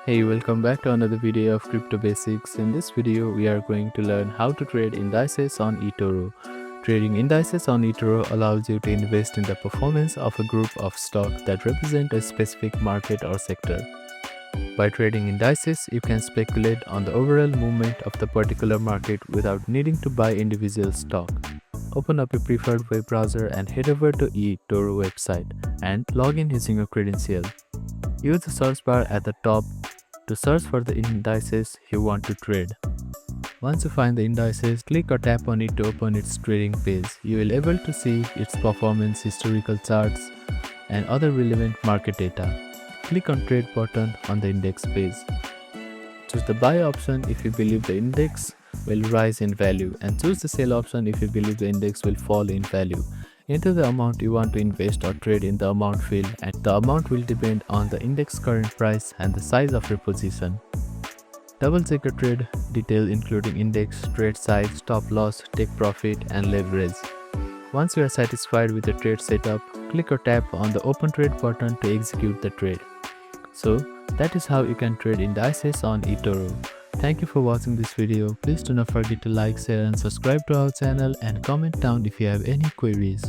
Hey, welcome back to another video of Crypto Basics. In this video, we are going to learn how to trade indices on eToro. Trading indices on eToro allows you to invest in the performance of a group of stocks that represent a specific market or sector. By trading indices, you can speculate on the overall movement of the particular market without needing to buy individual stock. Open up your preferred web browser and head over to eToro website and log in using your credential. Use the search bar at the top to search for the indices you want to trade. Once you find the indices, click or tap on it to open its trading page. You will be able to see its performance, historical charts, and other relevant market data. Click on Trade button on the index page. Choose the Buy option if you believe the index will rise in value, and choose the Sell option if you believe the index will fall in value. Enter the amount you want to invest or trade in the amount field, and the amount will depend on the index current price and the size of your position. Double check your trade details including index, trade size, stop loss, take profit, and leverage. Once you are satisfied with the trade setup, click or tap on the Open Trade button to execute the trade. So, that is how you can trade indices on eToro. Thank you for watching this video. Please do not forget to like, share, and subscribe to our channel, and comment down if you have any queries.